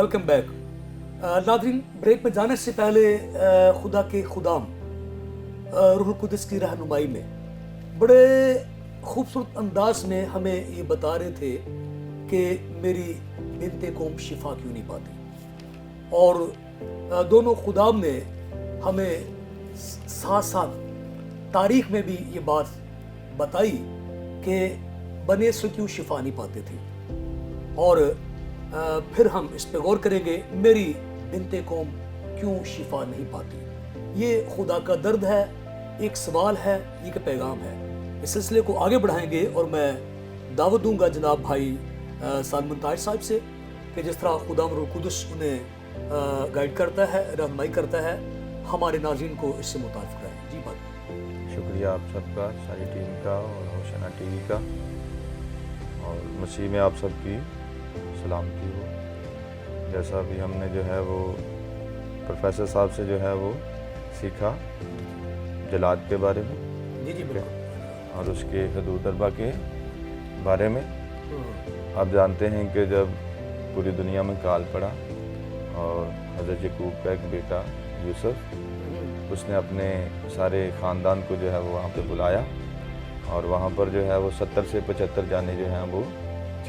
Welcome back. नाज़रीन, break में जाने से पहले खुदा के खुदाम रूहुल कुद्स की रहनुमाई में बड़े खूबसूरत अंदाज में हमें ये बता रहे थे कि मेरी बिन्ते कौम शिफा क्यों नहीं पाती, और दोनों खुदाम ने हमें साथ साथ तारीख में भी ये बात बताई कि बने से क्यों शिफा नहीं पाते थे। और फिर हम इस पे गौर करेंगे, मेरी बिन्ते कौम क्यों शिफा नहीं पाती। ये खुदा का दर्द है, एक सवाल है, एक पैगाम है। इस सिलसिले को आगे बढ़ाएंगे और मैं दावत दूंगा जनाब भाई सलमान ताज साहब से कि जिस तरह खुदा रूहुल कुद्स उन्हें गाइड करता है, रहनुमाई करता है, हमारे नाज़रीन को इससे मुतारिफ कराएं। जी भाई। शुक्रिया आप सबका, सारी टीम का और होशना टीवी का, और मसीह में आप सबकी सलामती हो। जैसा भी हमने जो है वो प्रोफेसर साहब से जो है वो सीखा जलाद के बारे में, जी जी बिल्कुल, और उसके हदूद अरबा के बारे में। आप जानते हैं कि जब पूरी दुनिया में काल पड़ा और हज़रत याकूब का एक बेटा यूसुफ, उसने अपने सारे ख़ानदान को जो है वो वहाँ पे बुलाया, और वहाँ पर जो है वो 70 से 75 जाने जो हैं वो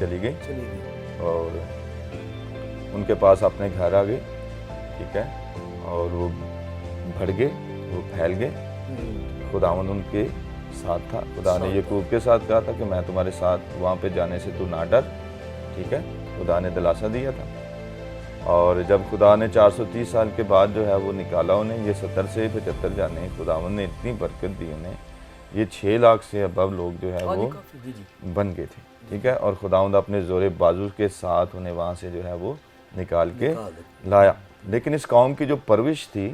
चली गई और उनके पास अपने घर आ गए, ठीक है, और वो बढ़ गए, वो फैल गए। खुदावंद उनके साथ था। खुदा ने याकूब के साथ कहा था कि मैं तुम्हारे साथ, वहाँ पे जाने से तू ना डर, ठीक है, खुदा ने दिलासा दिया था। और जब खुदा ने 430 साल के बाद जो है वो निकाला उन्हें, ये 70 से 75 जाने, खुदावंद ने इतनी बरकत दी उन्हें, ये 6 लाख से अबव लोग जो है वो बन गए थे, ठीक है। और खुदावंद अपने ज़ोरे बाजू के साथ उन्हें वहाँ से जो है वो निकाल के लाया। लेकिन इस कौम की जो परवरिश थी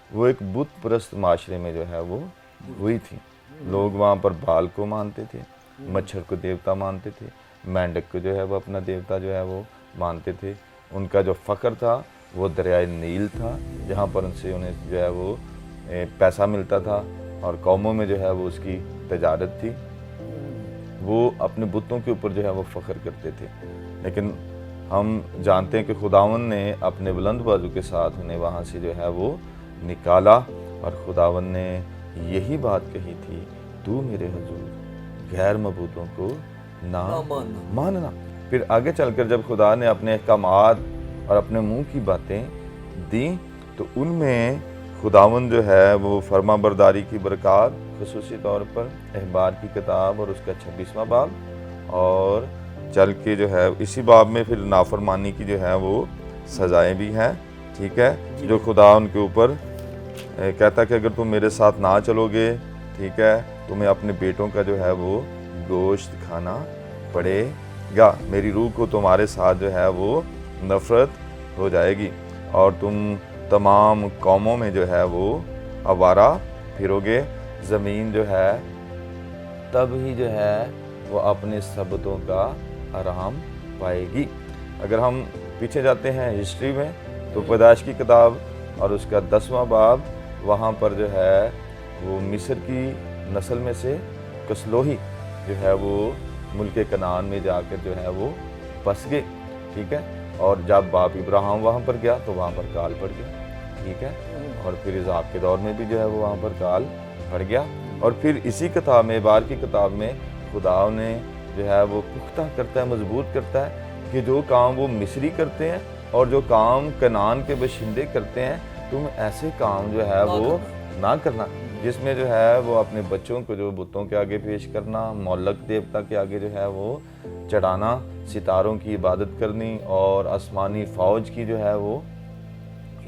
वो एक बुत परस्त माशरे में जो है वो हुई थी। लोग वहाँ पर बाल को मानते थे, मच्छर को देवता मानते थे, मेंढक को जो है वो अपना देवता जो है वो मानते थे। उनका जो फ़ख्र था वो दरियाए नील था, जहाँ पर उनसे उन्हें जो है वो पैसा मिलता था, और कौमों में जो है वो उसकी तजारत थी। वो अपने बुतों के ऊपर जो है वो फ़ख्र करते थे। लेकिन हम जानते हैं कि खुदावंद ने अपने बुलंद बाजू के साथ उन्हें वहाँ से जो है वो निकाला, और खुदावंद ने यही बात कही थी, तू मेरे हुजूर गैर मबूतों को ना मानना। फिर आगे चलकर जब खुदा ने अपने अहकामात और अपने मुंह की बातें दी, तो उनमें खुदावंद जो है वो फर्मा बरदारी की बरक़ात, ख़ुसूसी तौर पर अहबार की किताब और उसका 26वां बाब, और चल के जो है इसी बाब में फिर नाफरमानी की जो है वो सज़ाएँ भी हैं, ठीक है, जो खुदा उनके ऊपर कहता है कि अगर तुम मेरे साथ ना चलोगे, ठीक है, तुम्हें अपने बेटों का जो है वो गोश्त खाना पड़ेगा। मेरी रूह को तुम्हारे साथ जो है वो नफ़रत हो जाएगी, और तुम तमाम कौमों में जो है वो आवारा फिरोगे। ज़मीन जो है तब ही जो है वो अपने सबतों का आराम पाएगी। अगर हम पीछे जाते हैं हिस्ट्री में, तो पैदाइश की किताब और उसका 10वां बाब, वहाँ पर जो है वो मिस्र की नस्ल में से कसलोही जो है वो मुल्क कनान में जाकर जो है वो बस गए, ठीक है। और जब बाप इब्राहिम वहाँ पर गया तो वहाँ पर काल पड़ गया, ठीक है, और फिर इज़हाक के दौर में भी जो है वो वहाँ पर काल पड़ गया। और फिर इसी किताब में, बार की किताब में, खुदा ने जो है वो पुख्ता करता है, मजबूत करता है कि जो काम वो मिस्री करते हैं और जो काम कनान के बशिंदे करते हैं, तुम ऐसे काम जो है वो ना करना, जिसमें जो है वो अपने बच्चों को जो बुतों के आगे पेश करना, मौलक देवता के आगे जो है वो चढ़ाना, सितारों की इबादत करनी, और आसमानी फ़ौज की जो है वो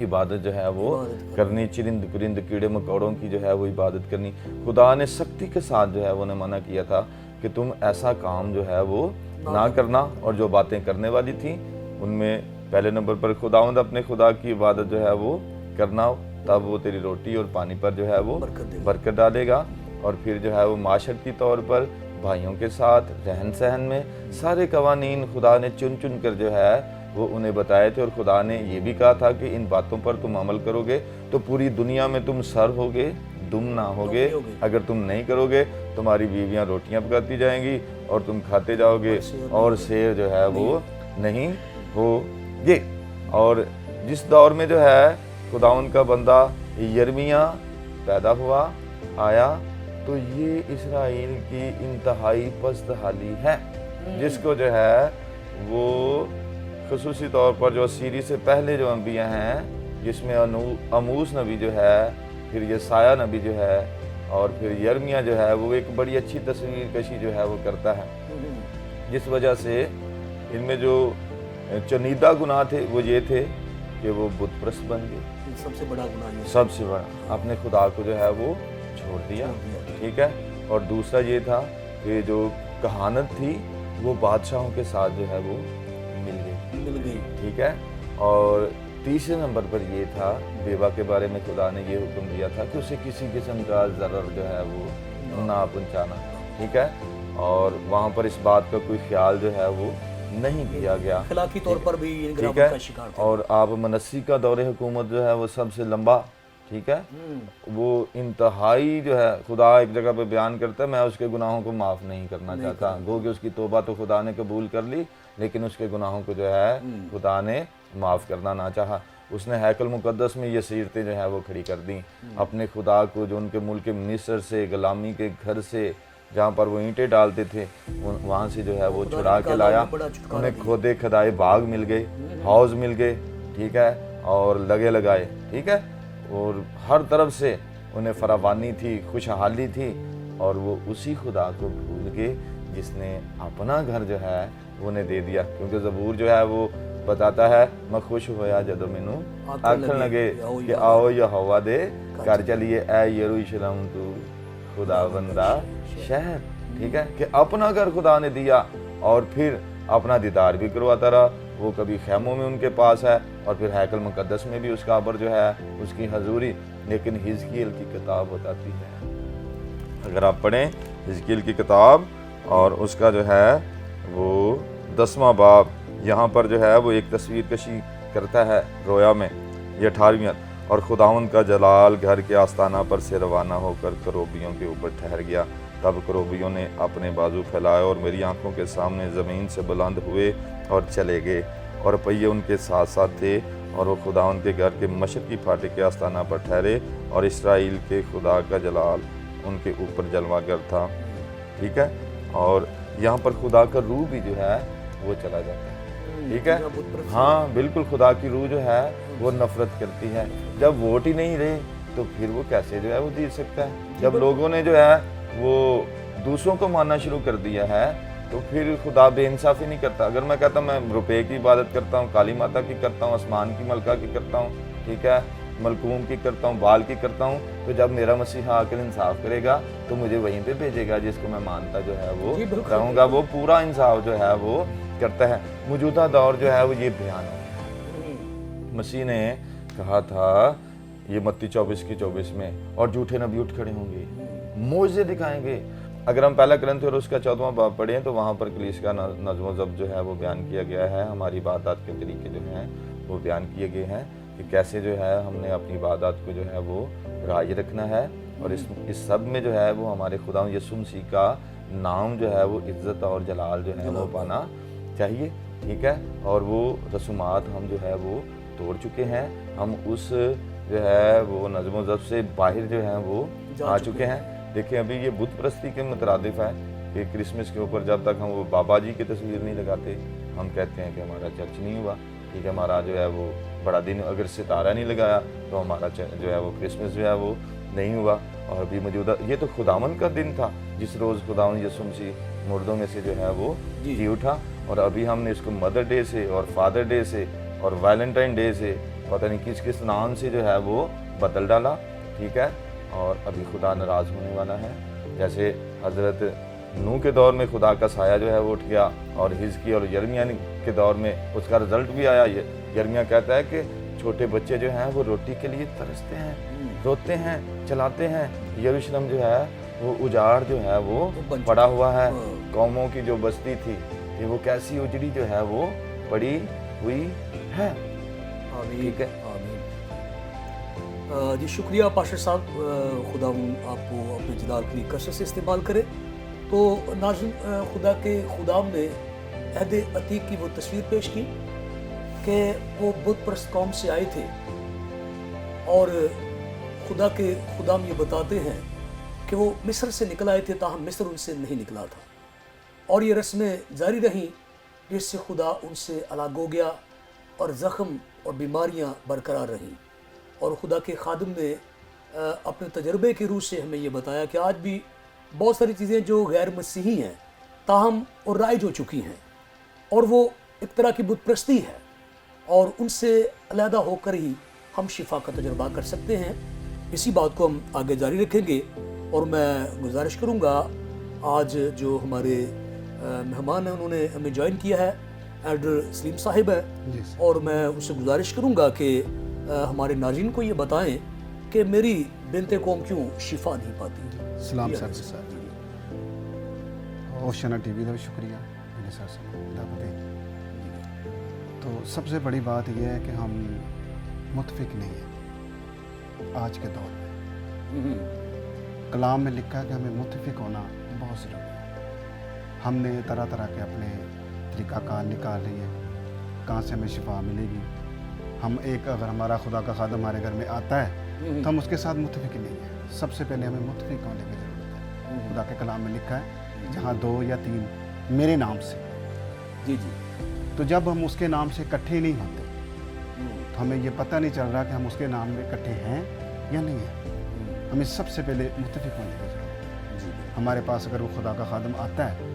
इबादत जो है वो करनी, चरिंद परिंद कीड़े मकोड़ों की जो है वो इबादत करनी। खुदा ने सख्ती के साथ जो है वो ने मना किया था कि तुम ऐसा काम जो है वो ना करना। और जो बातें करने वाली थी उनमें पहले नंबर पर खुदावंद अपने खुदा की इबादत जो है वो करना, तब वो तेरी रोटी और पानी पर जो है वो बरकत डालेगा। और फिर जो है वो माशरती तौर पर भाइयों के साथ रहन सहन में सारे कवानीन खुदा ने चुन चुन कर जो है वो उन्हें बताए थे। और खुदा ने ये भी कहा था कि इन बातों पर तुम अमल करोगे तो पूरी दुनिया में तुम सर होगे, दुम ना होगे। अगर तुम नहीं करोगे, तुम्हारी बीवियां रोटियां पकाती जाएंगी और तुम खाते जाओगे और शेर जो है वो नहीं होगे। اور جس دور میں جو ہے خداوند کا بندہ یرمیہ پیدا ہوا آیا تو یہ اسرائیل کی انتہائی پست حالی ہے جس کو جو ہے وہ خصوصی طور پر جو سیری سے پہلے جو انبیاء ہیں جس میں اموس نبی جو ہے پھر یسایہ نبی جو ہے اور پھر یرمیہ جو ہے وہ ایک بڑی اچھی تصویر کشی جو ہے وہ کرتا ہے جس وجہ سے ان میں جو چنیدہ گناہ تھے وہ یہ تھے کہ وہ بت پرست بن گئے سب سے بڑا گناہ سب سے بڑا اپنے خدا کو جو ہے وہ چھوڑ دیا ٹھیک ہے اور دوسرا یہ تھا کہ جو کہانت تھی وہ بادشاہوں کے ساتھ جو ہے وہ مل گئی ٹھیک ہے اور تیسرے نمبر پر یہ تھا بیوہ کے بارے میں خدا نے یہ حکم دیا تھا کہ اسے کسی قسم کا ضرر جو ہے وہ نہ پہنچانا ٹھیک ہے اور وہاں پر اس بات کا کوئی خیال جو ہے وہ نہیں کیا گیا اخلاقی طور پر بھی ٹھیک ہے اور آپ منسی کا دور حکومت جو ہے وہ سب سے لمبا ٹھیک ہے وہ انتہائی جو ہے خدا ایک جگہ پہ بیان کرتا ہے میں اس کے گناہوں کو معاف نہیں کرنا چاہتا گو کہ اس کی توبہ تو خدا نے قبول کر لی لیکن اس کے گناہوں کو جو ہے خدا نے معاف کرنا نہ چاہا اس نے ہیکل مقدس میں یہ سیرتیں جو ہے وہ کھڑی کر دیں اپنے خدا کو جو ان کے ملک مصر سے غلامی کے گھر سے جہاں پر وہ اینٹیں ڈالتے تھے وہاں سے جو ہے وہ چھڑا کے لایا انہیں کھودے کھدائے باغ مل گئے ہاؤس مل گئے ٹھیک ہے اور لگے لگائے ٹھیک ہے اور ہر طرف سے انہیں فراوانی تھی خوشحالی تھی اور وہ اسی خدا کو بھول گئے جس نے اپنا گھر جو ہے وہ انہیں دے دیا کیونکہ زبور جو ہے وہ بتاتا ہے میں خوش ہویا جدو مینوں آکھن لگے کہ آؤ یہوہ دے گھر چلیے اے یروشلم تو خدا بندہ شہر ٹھیک ہے کہ اپنا گھر خدا نے دیا اور پھر اپنا دیدار بھی کرواتا رہا وہ کبھی خیموں میں ان کے پاس ہے اور پھر ہیکل مقدس میں بھی اس کا عبر جو ہے اس کی حضوری لیکن حزقیل کی کتاب بتاتی ہے اگر آپ پڑھیں حزقیل کی کتاب اور اس کا جو ہے وہ 10واں باب یہاں پر جو ہے وہ ایک تصویر کشی کرتا ہے رویا میں یہ 18ویں اور خداوند کا جلال گھر کے آستانہ پر سے روانہ ہو کر کروبیوں کے اوپر ٹھہر گیا تب کروبیوں نے اپنے بازو پھیلائے اور میری آنکھوں کے سامنے زمین سے بلند ہوئے اور چلے گئے اور پہیے ان کے ساتھ ساتھ تھے اور وہ خداوند کے گھر کے مشرقی پھاٹک کے آستانہ پر ٹھہرے اور اسرائیل کے خدا کا جلال ان کے اوپر جلوہ گر تھا ٹھیک ہے اور یہاں پر خدا کا روح بھی جو ہے وہ چلا جاتا ہے ٹھیک ہے ہاں بالکل خدا کی روح جو ہے وہ نفرت کرتی ہے جب ووٹ ہی نہیں رہے تو پھر وہ کیسے جو ہے وہ جیت سکتا ہے جب لوگوں نے جو ہے وہ دوسروں کو ماننا شروع کر دیا ہے تو پھر خدا بے انصافی نہیں کرتا اگر میں کہتا ہوں میں روپے کی عبادت کرتا ہوں کالی ماتا کی کرتا ہوں آسمان کی ملکہ کی کرتا ہوں ٹھیک ہے ملکوم کی کرتا ہوں بال کی کرتا ہوں تو جب میرا مسیحا آ کر انصاف کرے گا تو مجھے وہیں پہ بھیجے گا جس کو میں مانتا جو ہے وہ رہوں گا وہ پورا انصاف جو ہے وہ کرتا ہے موجودہ دور جو ہے وہ یہ بیان ہے مسیح نے کہا تھا یہ متی 24:24 میں اور جھوٹے نبی اٹھ کھڑے ہوں گے معجزے دکھائیں گے اگر ہم پہلا کرنتھی اور اس کا 14واں باب پڑھیں تو وہاں پر کلیسیا کا نظم و ضبط جو ہے وہ بیان کیا گیا ہے ہماری عبادات کے طریقے جو ہیں وہ بیان کیے گئے ہیں کہ کیسے جو ہے ہم نے اپنی عبادات کو جو ہے وہ رائج رکھنا ہے اور اس سب میں جو ہے وہ ہمارے خدا یسوع مسیح کا نام جو ہے وہ عزت اور جلال جو ہے وہ پانا چاہیے ٹھیک ہے اور وہ رسومات ہم جو ہے وہ توڑ چکے ہیں ہم اس جو ہے وہ نظم و ضبط سے باہر جو ہیں وہ آ چکے ہیں دیکھیں ابھی یہ بت پرستی کے مترادف ہے کہ کرسمس کے اوپر جب تک ہم وہ بابا جی کی تصویر نہیں لگاتے ہم کہتے ہیں کہ ہمارا چرچ نہیں ہوا ٹھیک ہے ہمارا جو ہے وہ بڑا دن اگر ستارہ نہیں لگایا تو ہمارا جو ہے وہ کرسمس جو ہے وہ نہیں ہوا اور ابھی موجودہ یہ تو خداوند کا دن تھا جس روز خداوند یسوع مسیح مردوں میں سے جو ہے وہ جی اٹھا اور ابھی ہم نے اس کو مدر ڈے سے اور فادر ڈے سے اور ویلنٹائن ڈے سے پتہ نہیں کس کس نام سے جو ہے وہ بدل ڈالا ٹھیک ہے اور ابھی خدا ناراض ہونے والا ہے جیسے حضرت نوح کے دور میں خدا کا سایہ جو ہے وہ اٹھ گیا اور حزقیل اور یرمیہ کے دور میں اس کا رزلٹ بھی آیا یرمیہ کہتا ہے کہ چھوٹے بچے جو ہیں وہ روٹی کے لیے ترستے ہیں روتے ہیں چلاتے ہیں یروشلم جو ہے وہ اجاڑ جو ہے وہ پڑا ہوا ہے قوموں کی جو بستی تھی کہ وہ کیسی اجڑی جو ہے وہ پڑی ہوئی ہے ٹھیک ہے جی شکریہ پاشا صاحب خدا آپ کو اپنے جلال کی کثرت سے استعمال کرے تو ناظرین خدا کے خدام نے عہد عتیق کی وہ تصویر پیش کی کہ وہ بت پرست قوم سے آئے تھے اور خدا کے خدام یہ بتاتے ہیں کہ وہ مصر سے نکل آئے تھے تاہم مصر ان سے نہیں نکلا تھا، اور یہ رسمیں جاری رہیں جس سے خدا ان سے الگ ہو گیا اور زخم اور بیماریاں برقرار رہیں۔ اور خدا کے خادم نے اپنے تجربے کی روح سے ہمیں یہ بتایا کہ آج بھی بہت ساری چیزیں جو غیر مسیحی ہیں تاہم اور رائج ہو چکی ہیں، اور وہ ایک طرح کی بت پرستی ہے، اور ان سے علیحدہ ہو کر ہی ہم شفا کا تجربہ کر سکتے ہیں۔ اسی بات کو ہم آگے جاری رکھیں گے، اور میں گزارش کروں گا آج جو ہمارے مہمان ہیں انہوں نے ہمیں جوائن کیا ہے، ایلڈر سلیم صاحب ہے، اور میں ان سے گزارش کروں گا کہ ہمارے ناظرین کو یہ بتائیں کہ میری بنت قوم کیوں شفا نہیں پاتی۔ سلام صاحب اوشنا ٹی وی کا بھی شکریہ میرے ساتھ تو سب سے بڑی بات یہ ہے کہ ہم متفق نہیں ہیں آج کے دور میں۔ کلام میں لکھا ہے کہ ہمیں متفق ہونا بہت ضروری ہے۔ ہم نے طرح طرح کے اپنے طریقہ کار نکال رہی ہے کہاں سے ہمیں شفا ملے گی۔ ہم اگر ہمارا خدا کا خادم ہمارے گھر میں آتا ہے تو ہم اس کے ساتھ متفق نہیں ہیں۔ سب سے پہلے ہمیں متفق ہونے کی ضرورت ہے۔ خدا کے کلام میں لکھا ہے جہاں 2 یا 3 میرے نام سے، جی تو جب ہم اس کے نام سے اکٹھے نہیں ہوتے تو ہمیں یہ پتہ نہیں چل رہا کہ ہم اس کے نام میں اکٹھے ہیں یا نہیں ہیں۔ ہمیں سب سے پہلے متفق ہونے کی ضرورت ہے۔ ہمارے پاس اگر وہ خدا کا خادم آتا ہے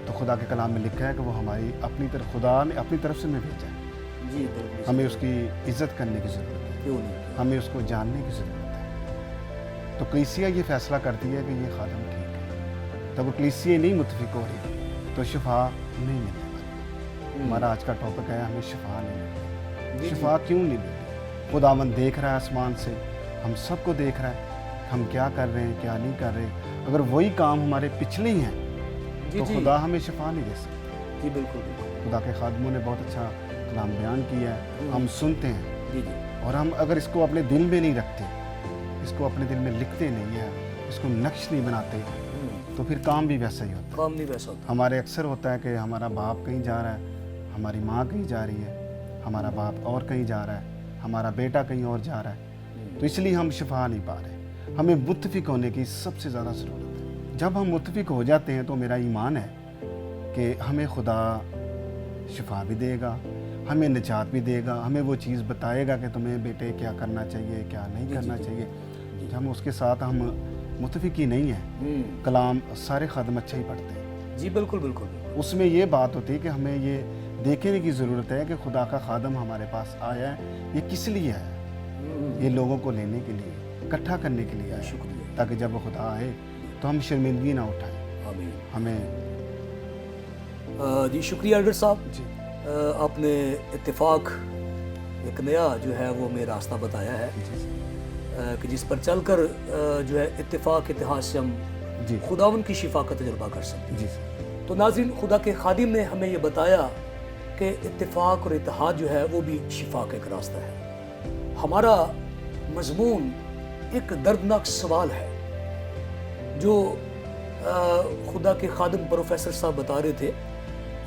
تو خدا کے کلام میں لکھا ہے کہ وہ ہماری اپنی طرف، خدا نے اپنی طرف سے ہمیں بھیجا ہے۔ ہمیں اس کی عزت کرنے کی ضرورت ہے، ہمیں اس کو جاننے کی ضرورت ہے۔ تو کلیسیا یہ فیصلہ کرتی ہے کہ یہ خادم ٹھیک ہے، تب وہ کلیسیا نہیں متفق ہو رہی تو شفا نہیں ملنے والی۔ ہمارا آج کا ٹاپک ہے ہمیں شفا نہیں ملتی۔ شفا کیوں نہیں ملتی؟ خداوند دیکھ رہا ہے آسمان سے، ہم سب کو دیکھ رہا ہے ہم کیا کر رہے ہیں کیا نہیں کر رہے۔ اگر وہی کام ہمارے پچھلے ہی ہیں تو خدا ہمیں شفا نہیں دے سکتا۔ جی بالکل خدا کے خادموں نے بہت اچھا کلام بیان کیا ہے، ہم سنتے ہیں اور ہم اگر اس کو اپنے دل میں نہیں رکھتے، اس کو اپنے دل میں لکھتے نہیں ہیں، اس کو نقش نہیں بناتے تو پھر کام بھی ویسا ہی ہوتا ہے۔ ہمارے اکثر ہوتا ہے کہ ہمارا باپ کہیں جا رہا ہے، ہماری ماں کہیں جا رہی ہے، ہمارا باپ اور کہیں جا رہا ہے، ہمارا بیٹا کہیں اور جا رہا ہے، تو اس لیے ہم شفا نہیں پا رہے۔ ہمیں متفق ہونے کی سب سے زیادہ ضرورت ہے۔ جب ہم متفق ہو جاتے ہیں تو میرا ایمان ہے کہ ہمیں خدا شفا بھی دے گا، ہمیں نجات بھی دے گا، ہمیں وہ چیز بتائے گا کہ تمہیں بیٹے کیا کرنا چاہیے کیا نہیں کرنا چاہیے۔ جب ہم اس کے ساتھ ہم متفق ہی نہیں ہیں، کلام سارے خادم اچھا ہی پڑھتے ہیں، جی بالکل اس میں یہ بات ہوتی ہے کہ ہمیں یہ دیکھنے کی ضرورت ہے کہ خدا کا خادم ہمارے پاس آیا ہے، یہ کس لیے ہے؟ یہ لوگوں کو لینے کے لیے، اکٹھا کرنے کے لیے آیا، تاکہ جب وہ خدا آئے تو ہم شرمندگی نہ اٹھائیں۔ ہمیں جی شکریہ ایلڈر صاحب، آپ نے اتفاق ایک نیا جو ہے وہ ہمیں راستہ بتایا ہے کہ جس پر چل کر جو ہے اتفاق اتحاد سے ہم خداوند کی شفا کا تجربہ کر سکتے ہیں۔ تو ناظرین، خدا کے خادم نے ہمیں یہ بتایا کہ اتفاق اور اتحاد جو ہے وہ بھی شفا کا ایک راستہ ہے۔ ہمارا مضمون ایک دردناک سوال ہے جو خدا کے خادم پروفیسر صاحب بتا رہے تھے۔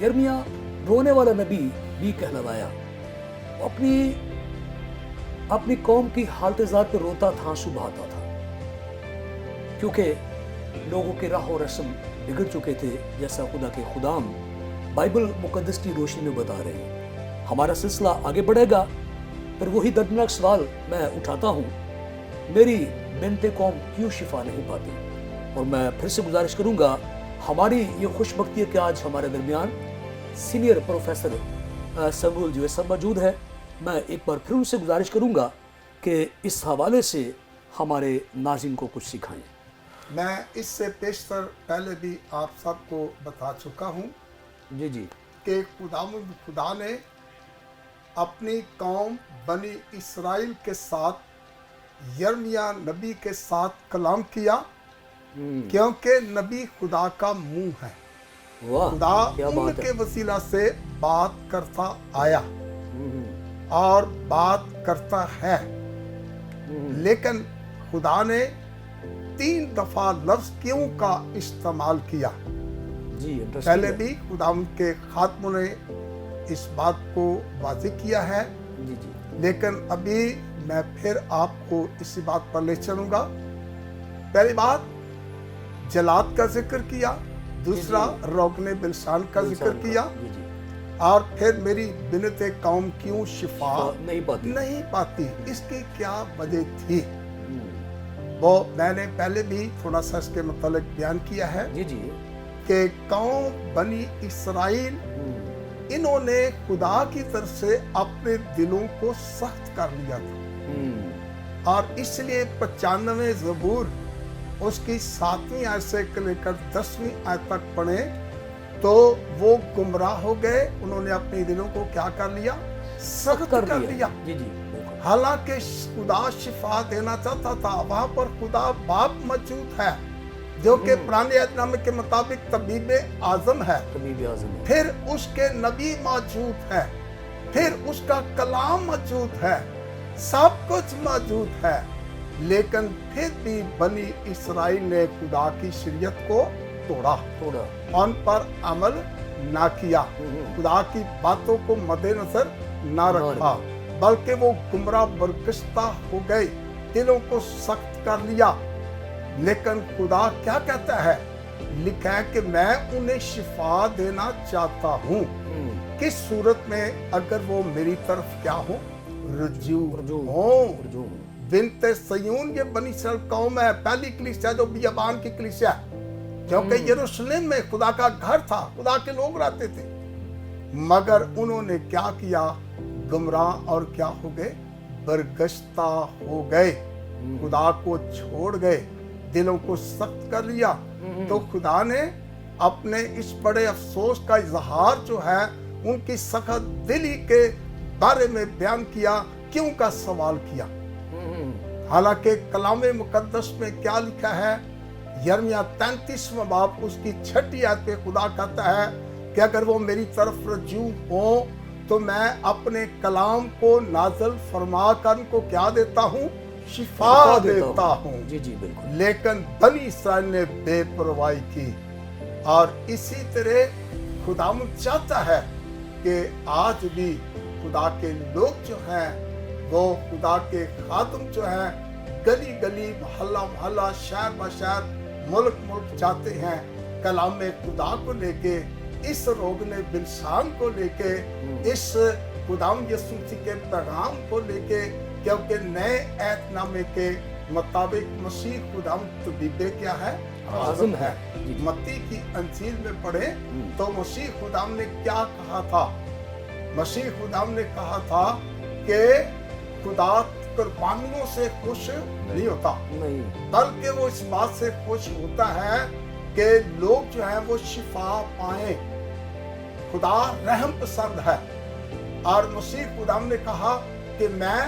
یرمیا رونے والا نبی بھی کہلوایا، اپنی قوم کی حالت ذات پہ روتا تھا، آنسو بہاتا تھا، کیونکہ لوگوں کے راہ و رسم بگڑ چکے تھے، جیسا خدا کے خدام بائبل مقدس کی روشنی میں بتا رہے ہیں۔ ہمارا سلسلہ آگے بڑھے گا، پھر وہی دردناک سوال میں اٹھاتا ہوں، میری بنت قوم کیوں شفا نہیں پاتی؟ اور میں پھر سے گزارش کروں گا، ہماری یہ خوش بختی ہے کہ آج ہمارے درمیان سینئر پروفیسر سمول جو ہے موجود ہے۔ میں ایک بار پھر ان سے گزارش کروں گا کہ اس حوالے سے ہمارے ناظرین کو کچھ سکھائیں۔ میں اس سے پیشتر پہلے بھی آپ سب کو بتا چکا ہوں جی کہ خدا نے اپنی قوم بنی اسرائیل کے ساتھ یرمیا نبی کے ساتھ کلام کیا، کیونکہ نبی خدا کا منہ ہے۔ خدا ان کے وسیلہ سے بات کرتا آیا اور بات کرتا ہے، لیکن خدا نے 3 دفعہ لفظ کیوں کا استعمال کیا۔ پہلے بھی خدا ان کے خاتموں نے इस बात को वाज़ेह किया है, जी जी लेकिन अभी मैं फिर आपको इसी बात पर ले चलूँगा। पहली बात जलाद का जिक्र किया, दूसरा रोगने बिलसान का जिक्र किया, जी जी और फिर मेरी बिनत कौम क्यों शिफा नहीं पाती। नहीं पाती, इसकी क्या वजह थी? वो मैंने पहले भी थोड़ा सा इसके मतलब बयान किया है जी जी कि कौम बनी इसराइल इन्होंने खुदा की तरफ से अपने दिलों को सख्त कर लिया था, और इसलिए 95 ज़बूर उसकी 7वीं आयत से लेकर 10वीं आयत तक पढ़े तो वो गुमराह हो गए। उन्होंने अपने दिलों को क्या कर लिया? सख्त कर लिया। जी जी बिल्कुल। हालांकि खुदा शिफा देना चाहता था, वहां पर खुदा बाप मौजूद है जो कि पुराने अहदनामे के मुताबिक तबीब आजम है, तबीब आज़म है। फिर उसके नबी मौजूद है, फिर उसका कलाम मौजूद है, सब कुछ मौजूद है, लेकिन फिर भी बनी इसराइल ने खुदा की शरीयत को तोड़ा, उन पर अमल ना किया, खुदा की बातों को मद्देनजर ना रखा, बल्कि वो गुमराह बरगश्ता हो गए, दिलों को सख्त कर लिया। लेकिन खुदा क्या कहता है? लिखा है कि मैं उन्हें शिफा देना चाहता हूँ। किस सूरत में? अगर वो मेरी तरफ क्या हो? रुजू हो। बिनते सयून ये बनी इस्राइल कौम है, पहली कलीसिया जो बियाबान की कलीसिया है, क्योंकि यरूशलेम में खुदा का घर था, खुदा के लोग रहते थे, मगर उन्होंने क्या किया? गुमराह और क्या हो गए? बरगश्ता हो गए, खुदा को छोड़ गए, दिलों को सख्त कर लिया। तो खुदा ने अपने इस बड़े अफसोस का इजहार जो है उनकी सख्त दिली के बारे में बयान किया, क्यों का सवाल किया। हालांकि कलाम मुकद्दस में क्या लिखा है? यिर्मयाह 33वां बाब उसकी 6ठी आयत पे खुदा कहता है कि अगर वो मेरी तरफ रजू हो तो मैं अपने कलाम को नाज़िल फरमा कर उनको क्या देता हूँ? शिफा देता हूँ। जी जी बिल्कुल। लेकिन बनी इस्राइल ने बेपरवाही की, और इसी तरह खुदावंद चाहता है कि आज भी खुदा के लोग जो हैं, वो खुदा के खादम जो हैं, गली गली मोहल्ला मोहल्ला शहर ब शहर मुल्क मुल्क जाते हैं, कलाम खुदा को लेके, इस रोगने बिलसान को लेके, इस खुदावंद यीशु मसीह के पैगाम को लेके, क्योंकि नए एहदनामे के मुताबिक मसीह खुदावंद तबीबे क्या है? आज़म है। मत्ती की अंजील में पढ़े तो मसीह खुदावंद ने क्या कहा था? मसीह खुदावंद ने कहा था कि खुदा कुर्बानियों से खुश नहीं होता, बल्कि वो इस बात से खुश होता है कि लोग जो हैं वो शिफा पाएं। खुदा रहम पसंद है, और मसीह खुदावंद ने कहा कि मैं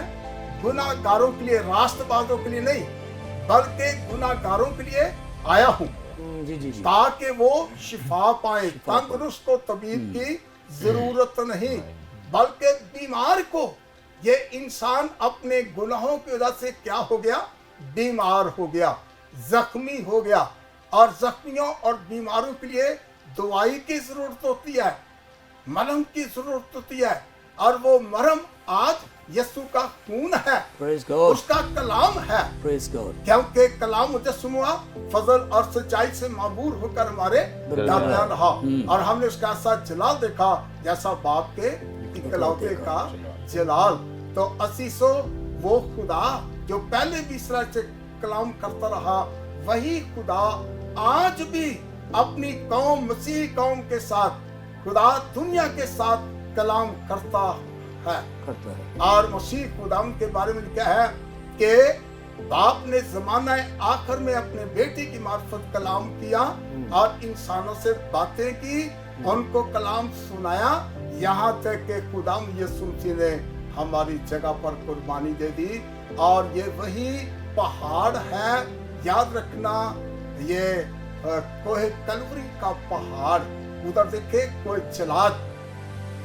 गुनाहगारों के लिए, रास्तबाजों के लिए नहीं, बल्कि गुनाहगारों के लिए आया हूँ, ताकि वो शिफा पाए। तंदुरुस्त को तबीब की जरूरत नहीं, बल्कि बीमार को। ये इंसान अपने गुनाहों की वजह से क्या हो गया? बीमार हो गया, जख्मी हो गया, और जख्मियों और बीमारों के लिए दवाई की जरूरत होती है, मरहम की जरूरत होती है, और वो मरहम आज यीशु का खून है, उसका कलाम है, क्योंकि कलाम मुजस्सम हुआ, फजल और सच्चाई से माबूर होकर हमारे दरमियान रहा, और हमने उसका ऐसा जलाल देखा जैसा बाप के इकलौते का जलाल। तो असीसो वो खुदा जो पहले भी इस्राएल से कलाम करता रहा, वही खुदा आज भी अपनी कौम, मसीह कौम के साथ, खुदा दुनिया के साथ कलाम करता है। और मसीह खुदाम के बारे में क्या है कि बाप ने ज़माना आखिर में अपने बेटी की मार्फत कलाम किया और इंसानों से बातें की, उनको कलाम सुनाया, यहाँ तक कि खुदाम यीशु मसीह ने हमारी जगह पर कुर्बानी दे दी। और ये वही पहाड़ है, याद रखना, ये कोहे कलवरी का पहाड़। उधर देखे कोई जलाद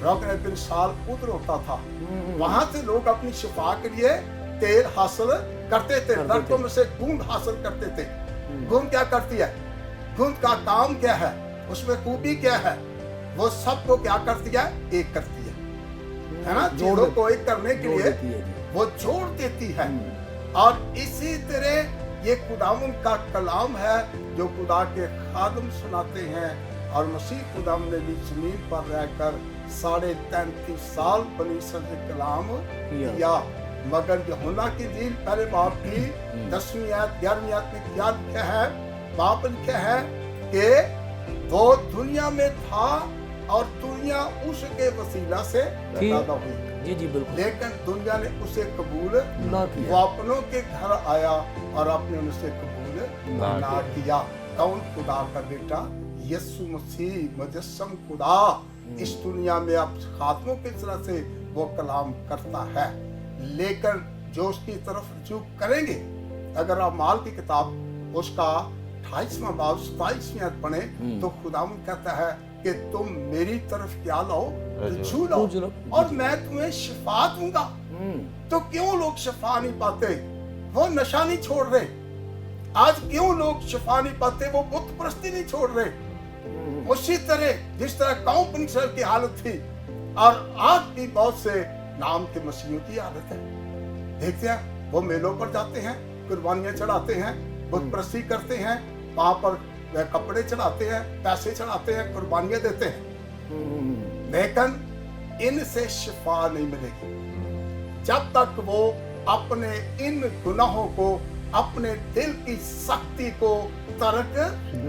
रोगने बिलसान उधर होता था, वहां से लोग अपनी शिफा के लिए तेल हासिल करते थे, दरख्तों में से गूंद हासिल करते थे। गूंद क्या करती है? गूंद का काम क्या है? उसमें खूबी क्या है? वो सबको क्या करती है? एक करती है ना, चीजों को एक करने के लिए वो जोड़ देती है। और इसी तरह ये खुदावंद का कलाम है जो खुदा के खादम सुनाते हैं। और मसीह खुदाम ने भी जमीन पर रहकर 33.5 साल बनी इस्राएल से कलाम किया। मगर यूहन्ना की इंजील पहले बाब की 10वीं आयत 11वीं आयत में क्या लिखा है? बाप लिखा है कि वो दुनिया में था और दुनिया उसके वसीला से पैदा हुई। जी जी बिल्कुल। लेकिन दुनिया ने उसे कबूल ना किया। वो अपनों के घर आया और अपने उसे कबूल ना किया। कौन? खुदा का बेटा यीशु मसीह मुजस्सम खुदा इस दुनिया में अब खातमों की तरह से वो कलाम करता है। लेकिन जो उसकी तरफ रुजू करेंगे, अगर आप माल की किताब उसका 28वां बाब 27वीं आयत पढ़े तो खुदावंद कहता है कि तुम मेरी तरफ क्या लाओ? रुजू लाओ और मैं तुम्हें शिफा दूंगा। तो क्यों लोग शिफा नहीं पाते? वो नशा नहीं छोड़ रहे। आज क्यों लोग शिफा नहीं पाते? वो बुत परस्ती नहीं छोड़ रहे। उसी तरह जिस तरह कौम बनी इस्राएल की हालत थी और आज भी बहुत से नाम के मसीहियों की हालत है। देखते हैं वो मेलों पर जाते हैं, कुर्बानियां चढ़ाते हैं, बुत परस्ती करते हैं, वहां पर कपड़े चढ़ाते हैं, पैसे चढ़ाते हैं, कुर्बानियां देते हैं। लेकिन इनसे शिफा नहीं मिलेगी जब तक वो अपने इन गुनाहों को, अपने दिल की सख्ती को तर्क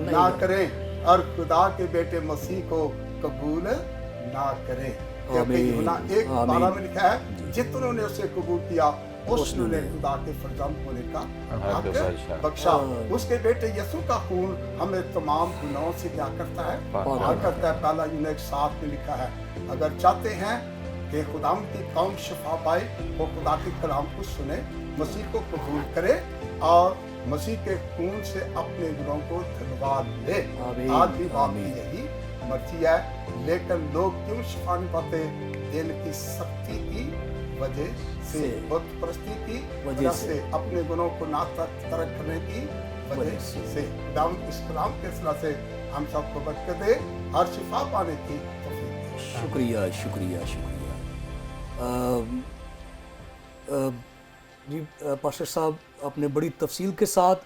ना करें और खुदा के बेटे मसीह को कबूल ना करें। क्योंकि यूहन्ना 1:12 में लिखा है जितनों ने उसे कबूल किया उसने खुदा के फर्जंद होने का हक बख्शा। उसके बेटे यीशु का खून हमें तमाम गुनाहों से क्या करता है? पाक करता है। पहला यूहन्ना 1:7 में लिखा है अगर चाहते हैं कि खुदा की कौम शिफा पाए वो खुदा के कलाम को सुने, मसीह को कबूल करे और मसीह के खून से अपने गुनाहों को धुलवा ले। आज भी बाप की यही मर्जी है। लेकिन लोग क्यों शिफा नहीं पाते? दिल की सख्ती की वजह से, बुत परस्ती की वजह से, अपने गुनाहों को ना तर्क करने की वजह से। खुदावंद इस कलाम के सिलसिले से हम सबको बरकत दे और शिफा पाने की तौफीक दे। शुक्रिया शुक्रिया शुक्रिया। जी पास्टर साहब, आपने बड़ी तफसील के साथ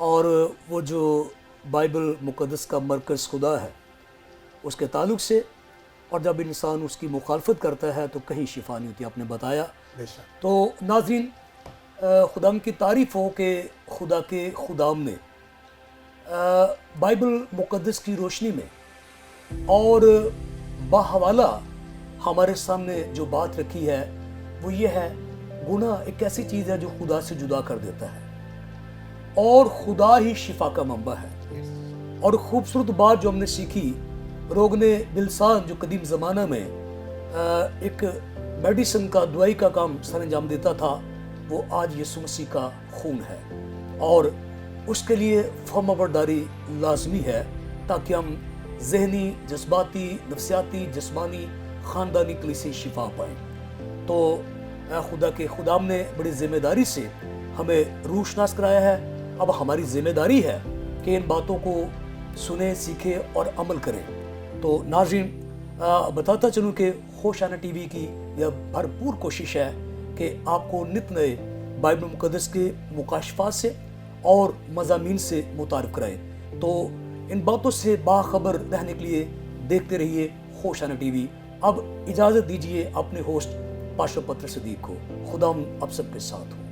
और वो जो बाइबल मुक़द्दस का मरकज़ खुदा है उसके ताल्लुक़ से, और जब इंसान उसकी मुखालफत करता है तो कहीं शिफा नहीं होती, आपने बताया। तो नाज़रीन, खुदा की तारीफ़ हो कि खुदा के खुदाम ने बाइबल मुक़द्दस की रोशनी में और बाहवाला हमारे सामने जो बात रखी है वो ये है, गुनाह एक ऐसी चीज़ है जो खुदा से जुदा कर देता है और खुदा ही शिफा का मंबा है। और खूबसूरत बात जो हमने सीखी, रोगने दिलसान जो कदीम ज़माना में एक मेडिसिन का, दवाई का काम सर अंजाम देता था, वो आज यीशु मसीह का खून है और उसके लिए फर्माबरदारी लाजमी है ताकि हम जहनी, जज्बाती, नफ्सियाती, जिस्मानी, ख़ानदानी कलीसिया शिफा पाएँ। तो खुदा के खुदाम ने बड़ी ज़िम्मेदारी से हमें रूशनास कराया है। अब हमारी ज़िम्मेदारी है कि इन बातों को सुने, सीखें और अमल करें। तो नाज़रीन, बताता चलूँ कि होशाना टीवी की यह भरपूर कोशिश है कि आपको नित नए बाइबल मुक़द्दस के मुकाशफात से और मज़ामीन से मुतारिफ कराएं। तो इन बातों से बाखबर रहने के लिए देखते रहिए होशाना टीवी। अब इजाज़त दीजिए अपने होस्ट पास्टर पत्र सदीक को। खुदा आप सबके साथ हो।